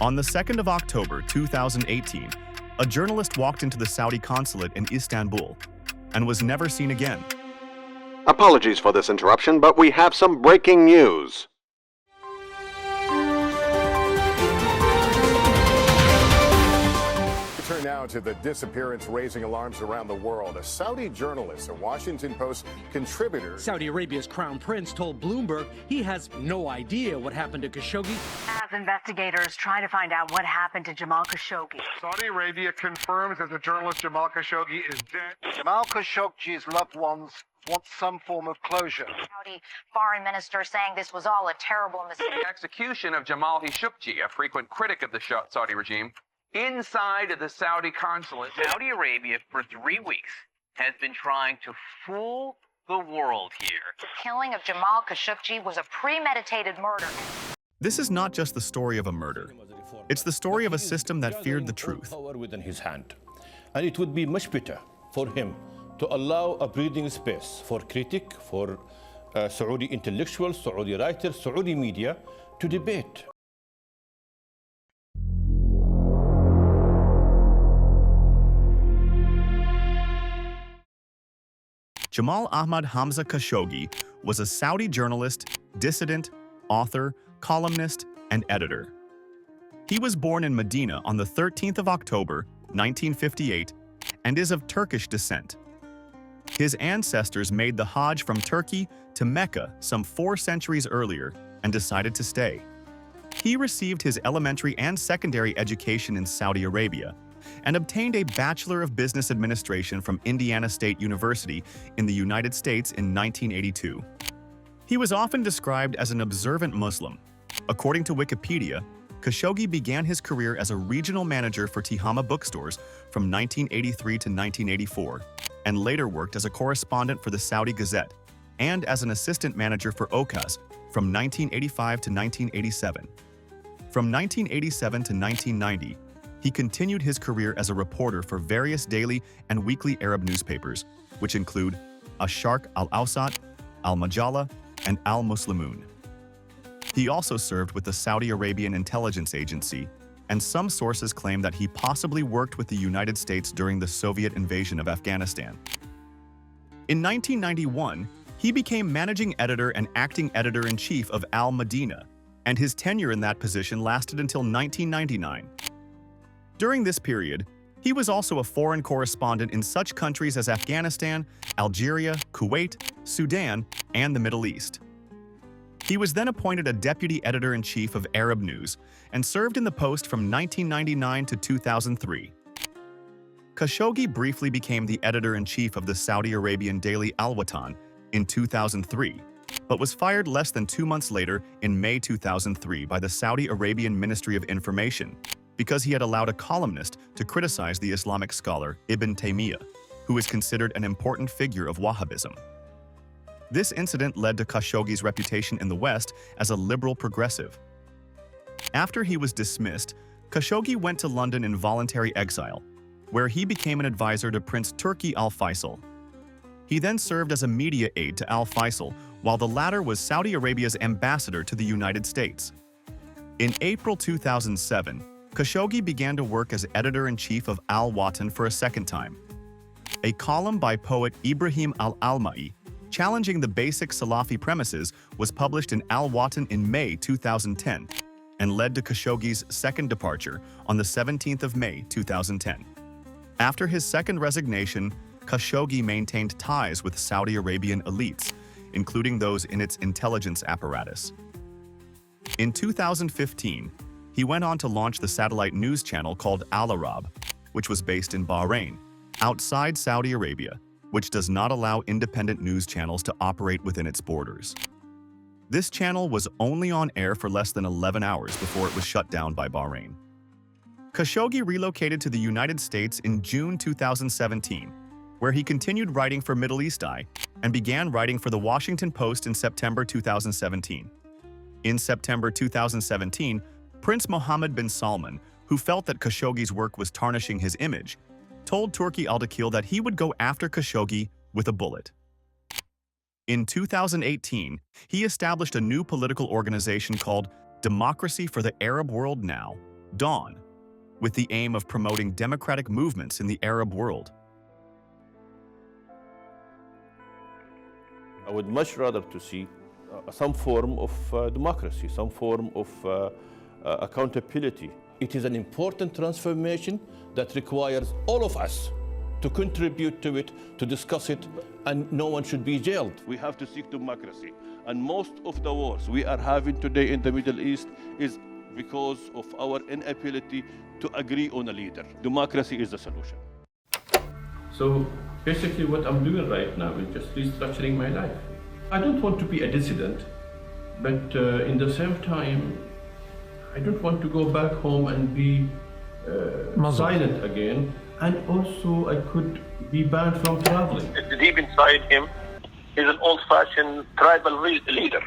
On the 2nd of October 2018, a journalist walked into the Saudi consulate in Istanbul and was never seen again. Apologies for this interruption, but we have some breaking news. Turn now to the disappearance raising alarms around the world. A Saudi journalist, a Washington Post contributor. Saudi Arabia's crown prince told Bloomberg he has no idea what happened to Khashoggi. As investigators try to find out what happened to Jamal Khashoggi. Saudi Arabia confirms that the journalist Jamal Khashoggi is dead. Jamal Khashoggi's loved ones want some form of closure. Saudi foreign minister saying this was all a terrible mistake. The execution of Jamal Khashoggi, a frequent critic of the Saudi regime, inside of the Saudi consulate. Saudi Arabia, for 3 weeks, has been trying to fool the world here. The killing of Jamal Khashoggi was a premeditated murder. This is not just the story of a murder. It's the story of a system that feared the truth. Power within his hand. And it would be much better for him to allow a breathing space for critic, for Saudi intellectuals, Saudi writers, Saudi media to debate. Jamal Ahmad Hamza Khashoggi was a Saudi journalist, dissident, author, columnist, and editor. He was born in Medina on the 13th of October, 1958, and is of Turkish descent. His ancestors made the Hajj from Turkey to Mecca some 4 centuries earlier and decided to stay. He received his elementary and secondary education in Saudi Arabia and obtained a Bachelor of Business Administration from Indiana State University in the United States in 1982. He was often described as an observant Muslim. According to Wikipedia, Khashoggi began his career as a regional manager for Tihama bookstores from 1983 to 1984, and later worked as a correspondent for the Saudi Gazette and as an assistant manager for Okaz from 1985 to 1987. From 1987 to 1990, he continued his career as a reporter for various daily and weekly Arab newspapers, which include Ash-Sharq Al-Awsat, Al-Majalla, and Al-Muslimun. He also served with the Saudi Arabian intelligence agency, and some sources claim that he possibly worked with the United States during the Soviet invasion of Afghanistan. In 1991, he became managing editor and acting editor-in-chief of Al-Madina, and his tenure in that position lasted until 1999. During this period, he was also a foreign correspondent in such countries as Afghanistan, Algeria, Kuwait, Sudan, and the Middle East. He was then appointed a deputy editor-in-chief of Arab News and served in the post from 1999 to 2003. Khashoggi briefly became the editor-in-chief of the Saudi Arabian daily Al-Watan in 2003, but was fired less than 2 months later in May 2003 by the Saudi Arabian Ministry of Information because he had allowed a columnist to criticize the Islamic scholar Ibn Taymiyyah, who is considered an important figure of Wahhabism. This incident led to Khashoggi's reputation in the West as a liberal progressive. After he was dismissed, Khashoggi went to London in voluntary exile, where he became an advisor to Prince Turki Al-Faisal. He then served as a media aide to Al-Faisal, while the latter was Saudi Arabia's ambassador to the United States. In April 2007, Khashoggi began to work as editor-in-chief of Al-Watan for a second time. A column by poet Ibrahim Al-Almai, challenging the basic Salafi premises, was published in Al-Watan in May 2010 and led to Khashoggi's second departure on the 17th of May 2010. After his second resignation, Khashoggi maintained ties with Saudi Arabian elites, including those in its intelligence apparatus. In 2015, he went on to launch the satellite news channel called Al Arab, which was based in Bahrain, outside Saudi Arabia, which does not allow independent news channels to operate within its borders. This channel was only on air for less than 11 hours before it was shut down by Bahrain. Khashoggi relocated to the United States in June 2017, where he continued writing for Middle East Eye and began writing for the Washington Post in September 2017. In September 2017, Prince Mohammed bin Salman, who felt that Khashoggi's work was tarnishing his image, told Turki Al-Dakil that he would go after Khashoggi with a bullet. In 2018, he established a new political organization called Democracy for the Arab World Now, Dawn, with the aim of promoting democratic movements in the Arab world. I would much rather to see some form of democracy, some form of accountability. It is an important transformation that requires all of us to contribute to it, to discuss it, and no one should be jailed. We have to seek democracy. And most of the wars we are having today in the Middle East is because of our inability to agree on a leader. Democracy is the solution. So basically what I'm doing right now is just restructuring my life. I don't want to be a dissident, but in the same time, I don't want to go back home and be silent again. And also I could be banned from traveling. Deep inside him is an old-fashioned tribal leader.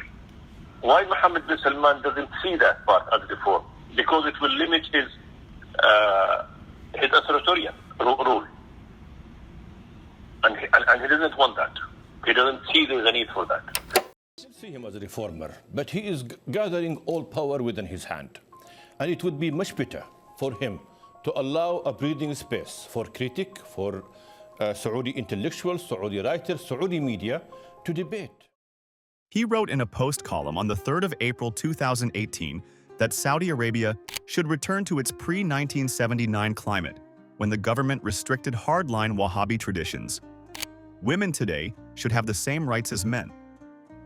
Why Mohammed bin Salman doesn't see that part as before? Because it will limit his authoritarian rule. And he doesn't want that. He doesn't see there's a need for that. I don't see him as a reformer, but he is gathering all power within his hand. And it would be much better for him to allow a breathing space for critic, for Saudi intellectuals, Saudi writers, Saudi media to debate. He wrote in a post column on the 3rd of April 2018 that Saudi Arabia should return to its pre-1979 climate, when the government restricted hardline Wahhabi traditions. Women today should have the same rights as men,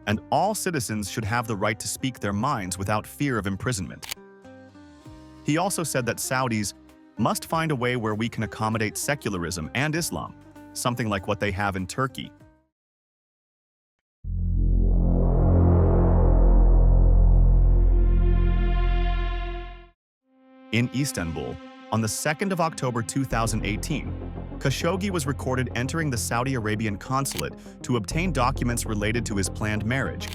and all citizens should have the right to speak their minds without fear of imprisonment. He also said that Saudis must find a way where we can accommodate secularism and Islam, something like what they have in Turkey. In Istanbul, on the 2nd of October 2018, Khashoggi was recorded entering the Saudi Arabian consulate to obtain documents related to his planned marriage,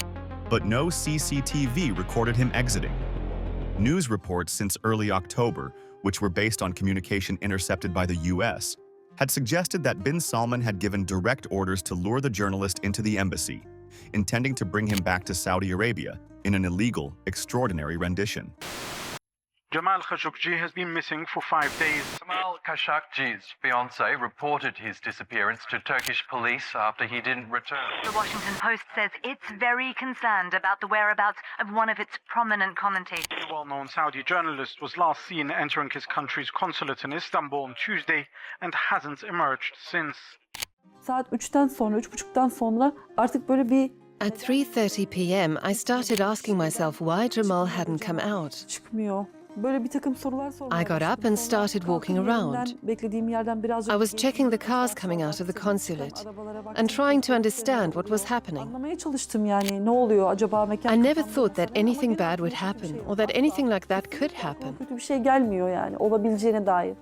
but no CCTV recorded him exiting. News reports since early October, which were based on communication intercepted by the US, had suggested that bin Salman had given direct orders to lure the journalist into the embassy, intending to bring him back to Saudi Arabia in an illegal, extraordinary rendition. Jamal Khashoggi has been missing for 5 days. Jamal Khashoggi's fiancée reported his disappearance to Turkish police after he didn't return. The Washington Post says it's very concerned about the whereabouts of one of its prominent commentators. The well-known Saudi journalist was last seen entering his country's consulate in Istanbul on Tuesday and hasn't emerged since. Saat 3'ten sonra, 3:30'dan sonra artık böyle bir At 3:30 p.m., I started asking myself why Jamal hadn't come out. çıkmıyor. Böyle bir takım sorular sormaya I got up and started walking around. Beklediğim yerden birazcık I was checking the cars coming out of the consulate and trying to understand what was happening. Anlamaya çalıştım yani ne oluyor acaba mekan. I never thought that anything bad would happen or that anything like that could happen. Kötü bir şey gelmiyor yani olabileceğine dair.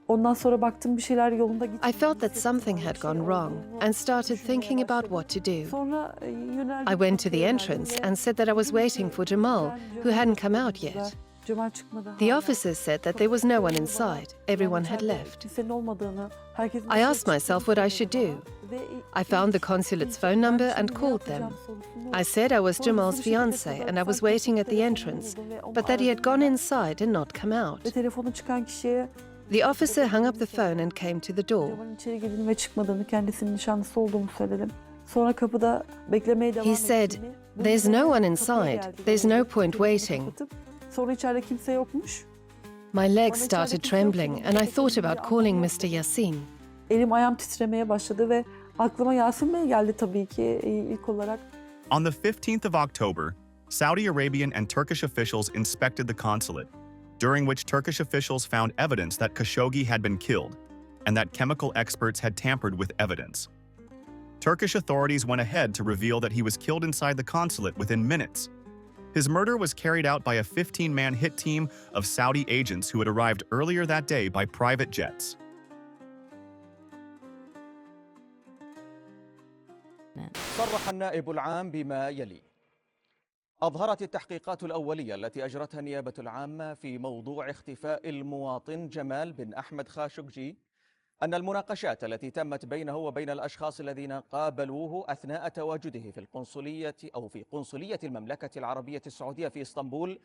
Ondan sonra baktım bir şeyler yolunda gitmiyor. I felt that something had gone wrong and started thinking about what to do. Sonra I went to the entrance and said that I was waiting for Jamal, who hadn't come out yet. The officers said that there was no one inside. Everyone had left. I asked myself what I should do. I found the consulate's phone number and called them. I said I was Jamal's fiancée and I was waiting at the entrance, but that he had gone inside and not come out. The officer hung up the phone and came to the door. He said, "There's no one inside. There's no point waiting." My legs started trembling and I thought about calling Mr. Yasin. Elim ayağım titremeye başladı ve aklıma Yasin Bey geldi tabii ki ilk olarak. On the 15th of October, Saudi Arabian and Turkish officials inspected the consulate, during which Turkish officials found evidence that Khashoggi had been killed and that chemical experts had tampered with evidence. Turkish authorities went ahead to reveal that he was killed inside the consulate within minutes. His murder was carried out by a 15-man hit team of Saudi agents who had arrived earlier that day by private jets. صرح النائب العام بما يلي: أظهرت التحقيقات الأولية التي أجرتها النيابة العامة في موضوع اختفاء المواطن جمال بن أحمد خاشقجي أن المناقشات التي تمت بينه وبين الأشخاص الذين قابلوه أثناء تواجده في القنصلية أو في قنصلية المملكة العربية السعودية في اسطنبول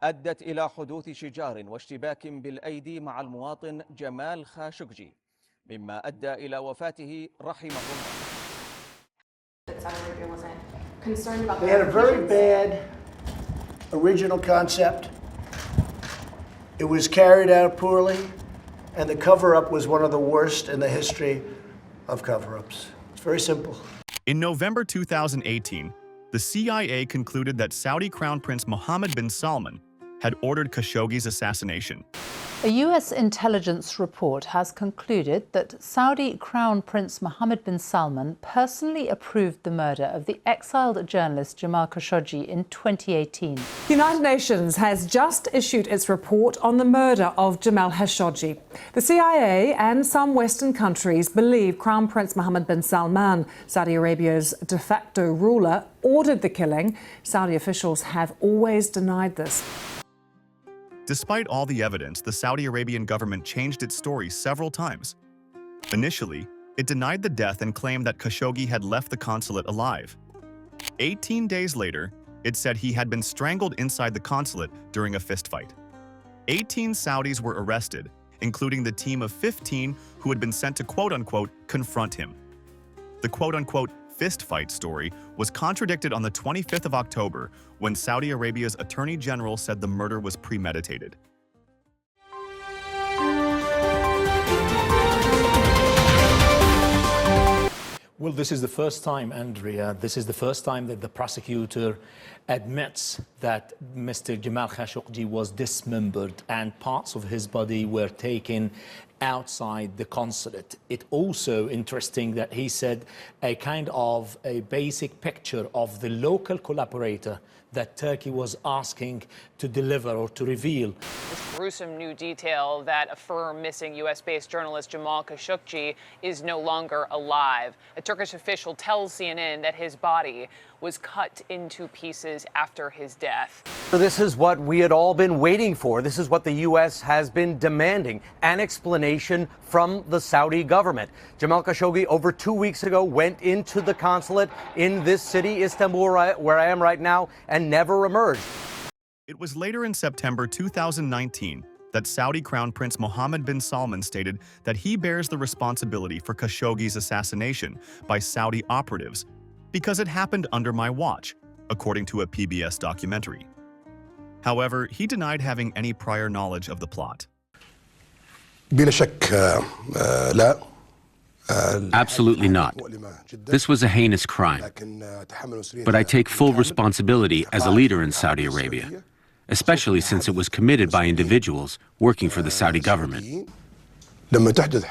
أدت إلى حدوث شجار واشتباك بالأيدي مع المواطن جمال خاشقجي، مما أدى إلى وفاته رحمه الله. They had a very bad original concept. It was carried out poorly, and the cover-up was one of the worst in the history of cover-ups. It's very simple. In November 2018, the CIA concluded that Saudi Crown Prince Mohammed bin Salman had ordered Khashoggi's assassination. A US intelligence report has concluded that Saudi Crown Prince Mohammed bin Salman personally approved the murder of the exiled journalist Jamal Khashoggi in 2018. The United Nations has just issued its report on the murder of Jamal Khashoggi. The CIA and some Western countries believe Crown Prince Mohammed bin Salman, Saudi Arabia's de facto ruler, ordered the killing. Saudi officials have always denied this. Despite all the evidence, the Saudi Arabian government changed its story several times. Initially, it denied the death and claimed that Khashoggi had left the consulate alive. 18 days later, it said he had been strangled inside the consulate during a fistfight. 18 Saudis were arrested, including the team of 15 who had been sent to quote-unquote confront him. The quote-unquote fistfight story was contradicted on the 25th of October when Saudi Arabia's Attorney General said the murder was premeditated. Well, this is the first time, Andrea, this is the first time that the prosecutor admits that Mr. Jamal Khashoggi was dismembered and parts of his body were taken outside the consulate. It's also interesting that he said a kind of a basic picture of the local collaborator that Turkey was asking to deliver or to reveal. This gruesome new detail that a firm missing US-based journalist Jamal Khashoggi is no longer alive. A Turkish official tells CNN that his body was cut into pieces after his death. So this is what we had all been waiting for. This is what the U.S. has been demanding, an explanation from the Saudi government. Jamal Khashoggi, over 2 weeks ago, went into the consulate in this city, Istanbul, where I am right now, and never emerged. It was later in September 2019 that Saudi Crown Prince Mohammed bin Salman stated that he bears the responsibility for Khashoggi's assassination by Saudi operatives because it happened under my watch, according to a PBS documentary. However, he denied having any prior knowledge of the plot. Absolutely not. This was a heinous crime. But I take full responsibility as a leader in Saudi Arabia, especially since it was committed by individuals working for the Saudi government.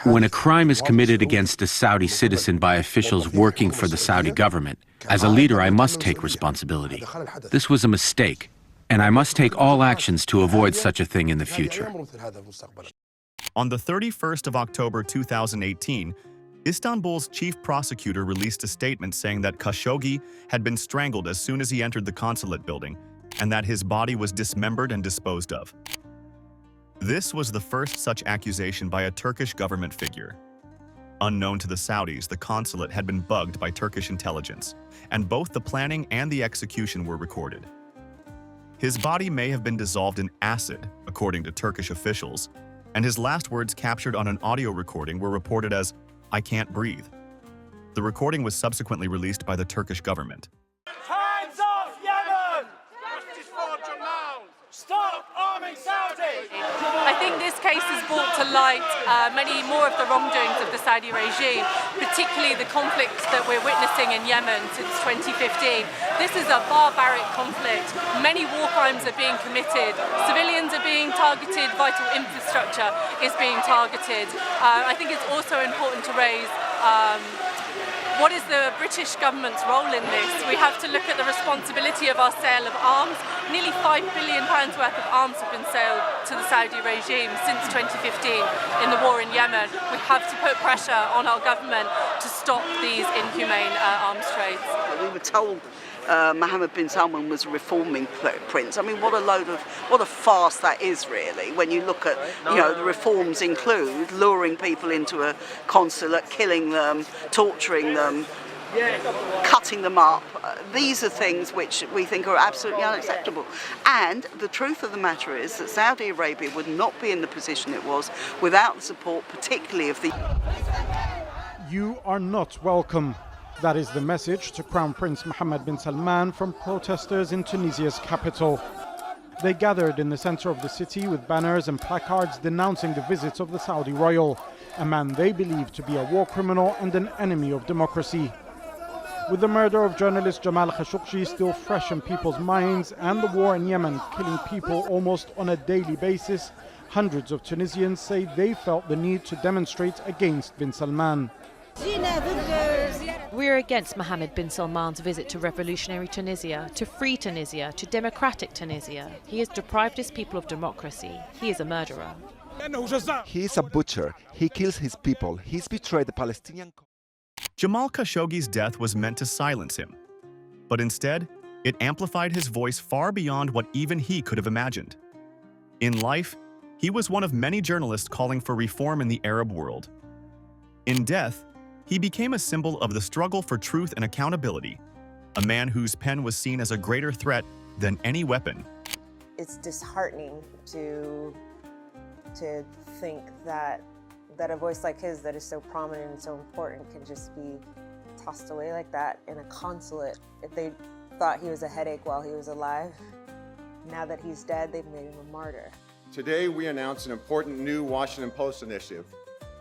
When a crime is committed against a Saudi citizen by officials working for the Saudi government, as a leader I must take responsibility. This was a mistake, and I must take all actions to avoid such a thing in the future. On the 31st of October 2018, Istanbul's chief prosecutor released a statement saying that Khashoggi had been strangled as soon as he entered the consulate building and that his body was dismembered and disposed of. This was the first such accusation by a Turkish government figure. Unknown to the Saudis, the consulate had been bugged by Turkish intelligence, and both the planning and the execution were recorded. His body may have been dissolved in acid, according to Turkish officials, and his last words captured on an audio recording were reported as, "I can't breathe." The recording was subsequently released by the Turkish government. Hands off Yemen! Justice for Jamal! Stop arming Saudi! I think this case has brought to light many more of the wrongdoings of the Saudi regime, particularly the conflicts that we're witnessing in Yemen since 2015. This is a barbaric conflict. Many war crimes are being committed. Civilians are being targeted. Vital infrastructure is being targeted. I think it's also important to raise what is the British government's role in this? We have to look at the responsibility of our sale of arms. Nearly £5 billion worth of arms have been sold to the Saudi regime since 2015 in the war in Yemen. We have to put pressure on our government to stop these inhumane arms trades. We were told Mohammed bin Salman was a reforming prince. I mean, what a farce that is, really, when you look at, the reforms include luring people into a consulate, killing them, torturing them, cutting them up. These are things which we think are absolutely unacceptable. And the truth of the matter is that Saudi Arabia would not be in the position it was without the support, particularly of the... You are not welcome. That is the message to Crown Prince Mohammed bin Salman from protesters in Tunisia's capital. They gathered in the center of the city with banners and placards denouncing the visits of the Saudi royal, a man they believe to be a war criminal and an enemy of democracy. With the murder of journalist Jamal Khashoggi still fresh in people's minds and the war in Yemen killing people almost on a daily basis, hundreds of Tunisians say they felt the need to demonstrate against bin Salman. We're against Mohammed bin Salman's visit to revolutionary Tunisia, to free Tunisia, to democratic Tunisia. He has deprived his people of democracy. He is a murderer. He is a butcher. He kills his people. He's betrayed the Palestinian... Jamal Khashoggi's death was meant to silence him, but instead, it amplified his voice far beyond what even he could have imagined. In life, he was one of many journalists calling for reform in the Arab world. In death, he became a symbol of the struggle for truth and accountability, a man whose pen was seen as a greater threat than any weapon. It's disheartening to think that a voice like his that is so prominent and so important can just be tossed away like that in a consulate. If they thought he was a headache while he was alive, now that he's dead, they've made him a martyr. Today, we announce an important new Washington Post initiative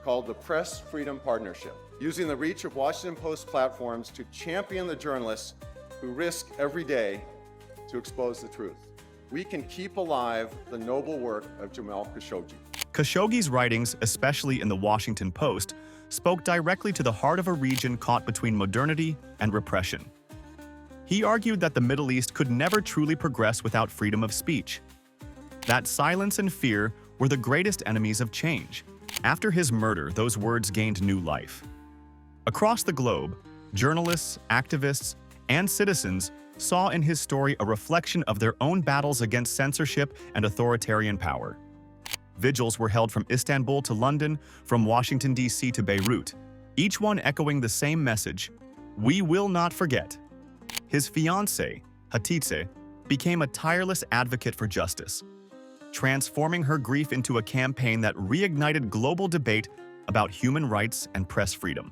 called the Press Freedom Partnership, using the reach of Washington Post platforms to champion the journalists who risk every day to expose the truth. We can keep alive the noble work of Jamal Khashoggi. Khashoggi's writings, especially in the Washington Post, spoke directly to the heart of a region caught between modernity and repression. He argued that the Middle East could never truly progress without freedom of speech. That silence and fear were the greatest enemies of change. After his murder, those words gained new life. Across the globe, journalists, activists, and citizens saw in his story a reflection of their own battles against censorship and authoritarian power. Vigils were held from Istanbul to London, from Washington, D.C. to Beirut, each one echoing the same message: we will not forget. His fiancée, Hatice, became a tireless advocate for justice, transforming her grief into a campaign that reignited global debate about human rights and press freedom.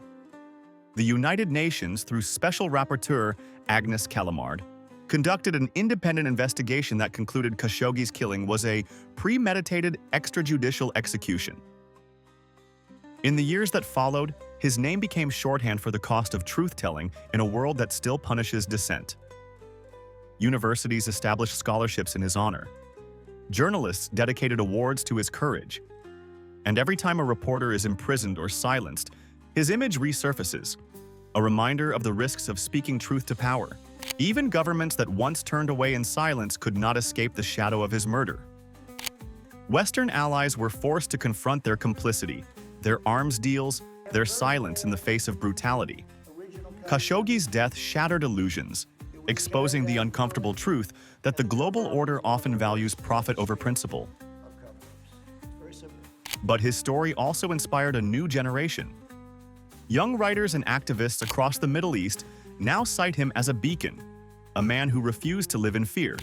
The United Nations, through Special Rapporteur Agnes Callamard, conducted an independent investigation that concluded Khashoggi's killing was a premeditated extrajudicial execution. In the years that followed, his name became shorthand for the cost of truth-telling in a world that still punishes dissent. Universities established scholarships in his honor. Journalists dedicated awards to his courage. And every time a reporter is imprisoned or silenced, his image resurfaces, a reminder of the risks of speaking truth to power. Even governments that once turned away in silence could not escape the shadow of his murder. Western allies were forced to confront their complicity, their arms deals, their silence in the face of brutality. Khashoggi's death shattered illusions, exposing the uncomfortable truth that the global order often values profit over principle. But his story also inspired a new generation. Young writers and activists across the Middle East now cite him as a beacon, a man who refused to live in fear,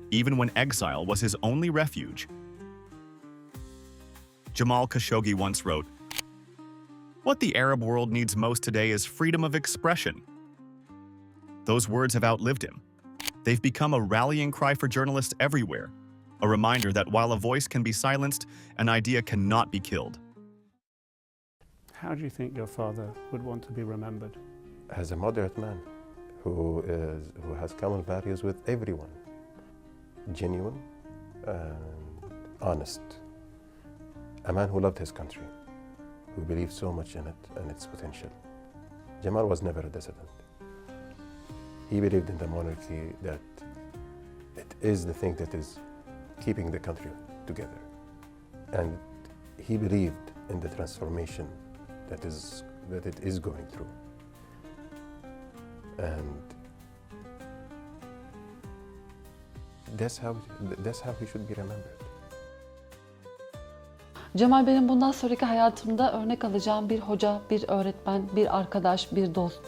even when exile was his only refuge. Jamal Khashoggi once wrote, "What the Arab world needs most today is freedom of expression." Those words have outlived him. They've become a rallying cry for journalists everywhere, a reminder that while a voice can be silenced, an idea cannot be killed. How do you think your father would want to be remembered? As a moderate man who has common values with everyone, genuine and honest, a man who loved his country, who believed so much in it and its potential. Jamal was never a dissident. He believed in the monarchy, that it is the thing that is keeping the country together. And he believed in the transformation that it is going through. And that's how he should be remembered. Cemal benim bundan sonraki hayatımda örnek alacağım bir hoca, bir öğretmen, bir arkadaş, bir dost.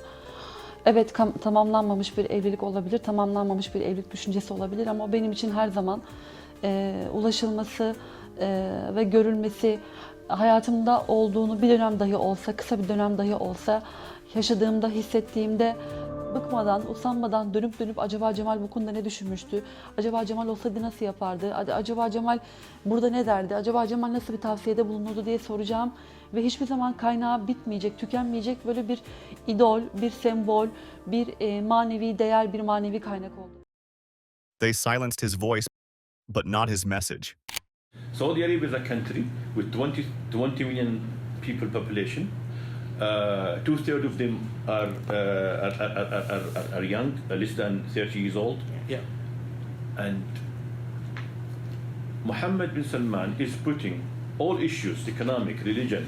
Evet, tamamlanmamış bir evlilik olabilir, tamamlanmamış bir evlilik düşüncesi olabilir ama o benim için her zaman ulaşılması ve görülmesi, hayatımda olduğunu bir dönem dahi olsa, kısa bir dönem dahi olsa yaşadığımda, hissettiğimde bıkmadan, usanmadan dönüp acaba Cemal bu konuda ne düşünmüştü? Acaba Cemal olsaydı nasıl yapardı? Acaba Cemal burada ne derdi? Acaba Cemal nasıl bir tavsiyede bulunurdu diye soracağım. Ve hiçbir zaman kaynağı bitmeyecek, tükenmeyecek böyle bir idol, bir sembol, bir manevi değer, bir manevi kaynak oldu. They silenced his voice, but not his message. Saudi Arabia is a country with 20 million people population. 2/3 of them are young, less than 30 years old. Yeah. And Mohammed bin Salman is putting all issues, economic, religion,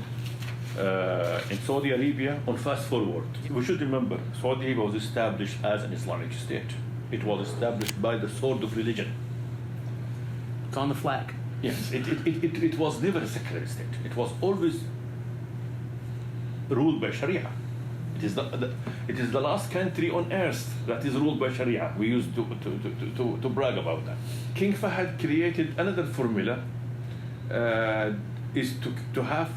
in Saudi Arabia on fast forward. We should remember, Saudi Arabia was established as an Islamic state. It was established by the sword of religion. It's on the flag. Yes, it was never a secular state. It was always ruled by Sharia. It is the last country on earth that is ruled by Sharia. We used to brag about that. King Fahd created another formula, is to have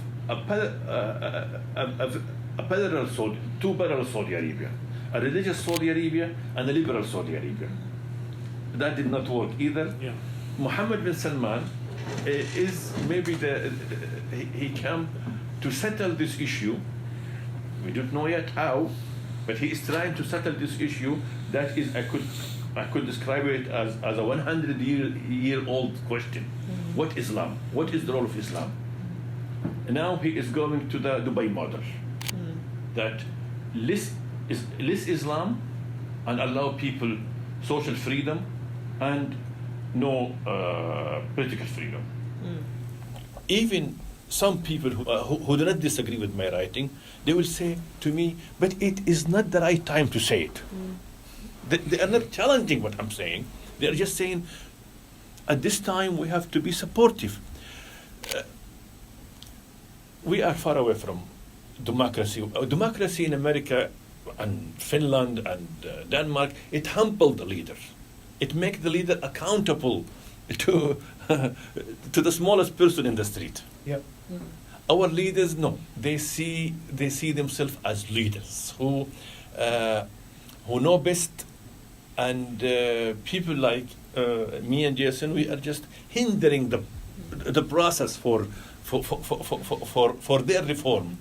two parallel Saudi Arabia, a religious Saudi Arabia and a liberal Saudi Arabia. That did not work either. Yeah. Mohammed bin Salman is maybe he came to settle this issue. We don't know yet how, but he is trying to settle this issue. That is, I could describe it as a 100-year-old question. Mm-hmm. What Islam? What is the role of Islam? Now he is going to the Dubai model, that less Islam and allow people social freedom and no political freedom. Even some people who do not disagree with my writing, they will say to me, but it is not the right time to say it. They are not challenging what I'm saying. They are just saying, at this time we have to be supportive. We are far away from democracy. Democracy in America and Finland and Denmark, it humbled the leader. It makes the leader accountable to the smallest person in the street. Yep. Our leaders, no, they see themselves as leaders who know best, and people like me and Jason, we are just hindering the process for their reform.